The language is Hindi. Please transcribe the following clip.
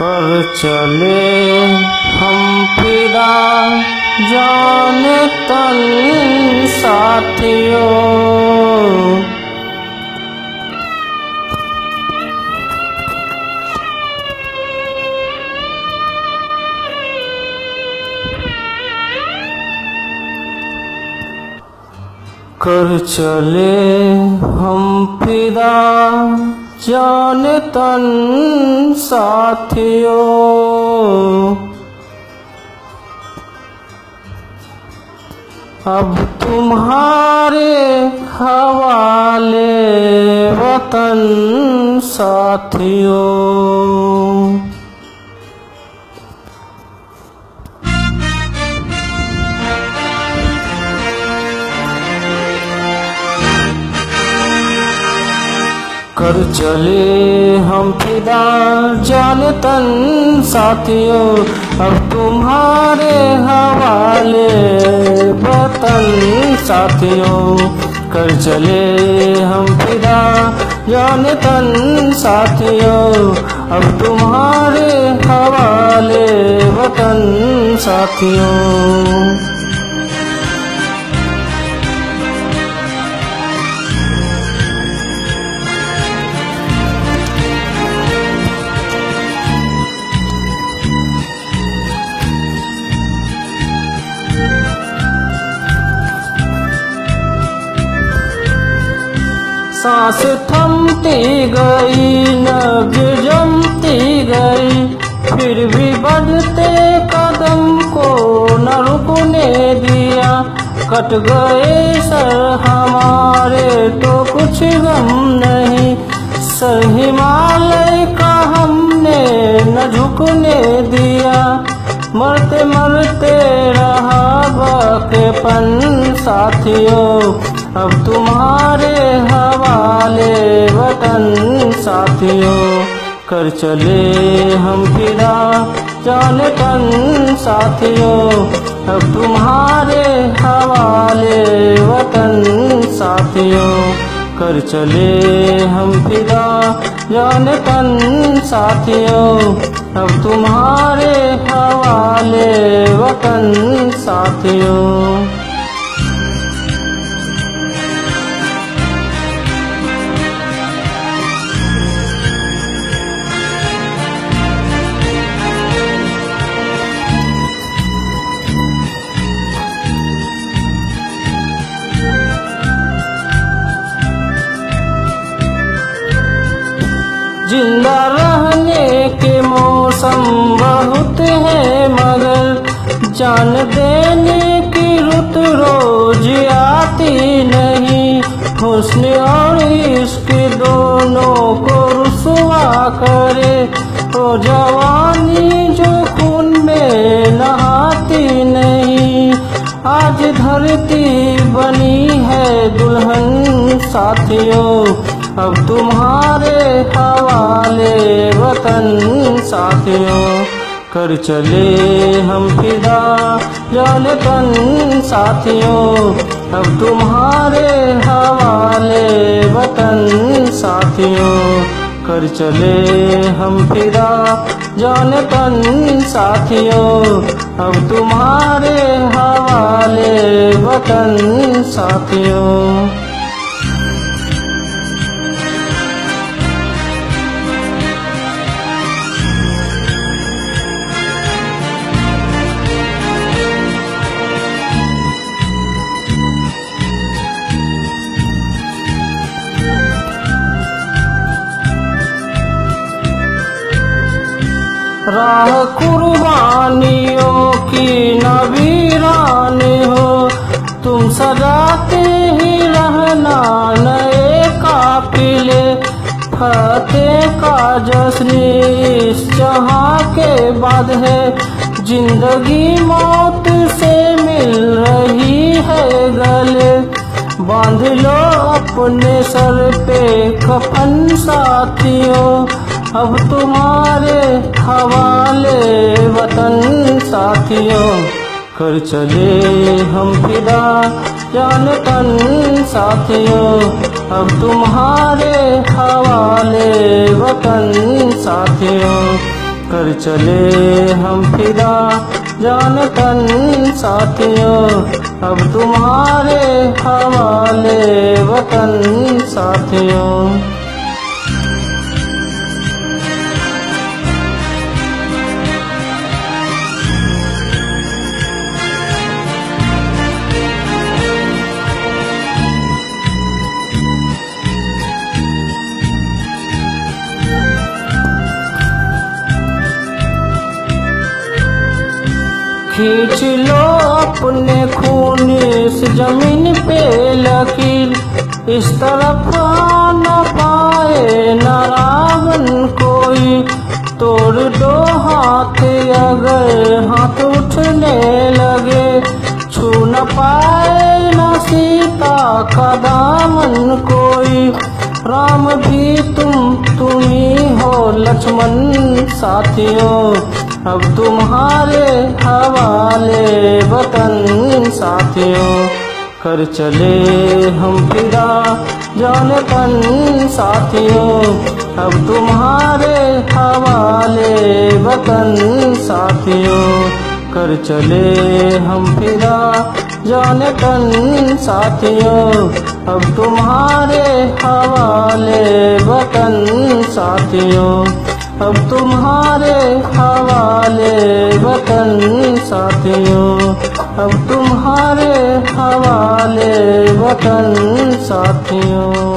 कर चले हम फिदा जाने तन साथियों। कर चले हम फिदा जाने तन साथियों। अब तुम्हारे हवाले वतन साथियों। कर चले हम फिदा जाने तन साथियों। अब तुम्हारे हवाले वतन साथियों। कर चले हम फिदा जाने तन साथियों। अब तुम्हारे हवाले वतन साथियों। सांस थमती गई, नब्ज़ जमती गई, फिर भी बढ़ते कदम को न रुकने दिया। कट गए सर हमारे तो कुछ गम नहीं, सर हिमालय का हमने न झुकने दिया। मरते मरते रहा बाक़ीपन साथियों। अब तुम्हारे हवाले वतन साथियों। कर चले हम फिदा जाने तन साथियों। अब तुम्हारे हवाले वतन साथियों। कर चले हम फिदा जाने तन साथियों। अब तुम्हारे हवाले वतन साथियों। जिंदा रहने के मौसम बहुत है, मगर जान देने की रुत रोज आती नहीं। हुस्न और इश्क दोनों को रुसवा करे, तो जवानी जो खून में नहाती नहीं। आज धरती बनी है दुल्हन साथियों। अब तुम्हारे हवाले वतन साथियों। कर चले हम फिदा जाने तन साथियों। अब तुम्हारे हवाले वतन साथियों। कर चले हम फिदा जाने तन साथियों। अब तुम्हारे हवाले वतन साथियों। राह कुर्बानियों की नवीरान हो, तुम सजाते ही रहना नए काफिले। फतेह का जश्न इस जहां के बाद है, जिंदगी मौत से मिल रही है गले। बांध लो अपने सर पे कफन साथियों। अब तुम्हारे हवाले वतन साथियों। कर चले हम फिदा जाने तन साथियों। अब तुम्हारे हवाले वतन साथियों। कर चले हम फिदा जान तन साथियों, अब तुम्हारे हवाले वतन साथियों। खींच लो अपने खून इस जमीन पे लकीर, इस तरफ न पाए न रावण कोई। तोड़ दो हाथ अगर हाथ उठने लगे, छू न पाए न सीता का दामन कोई। राम भी तुम ही हो लक्ष्मण साथियों, अब तुम्हारे हवाले वतन साथियों। कर चले हम फिदा जान तन साथियों, अब तुम्हारे हवाले वतन साथियों। कर चले हम फिदा जान तन साथियों, अब तुम्हारे हवाले वतन साथियों। अब तुम्हारे हवाले वतन साथियों, अब तुम्हारे हवाले वतन साथियों।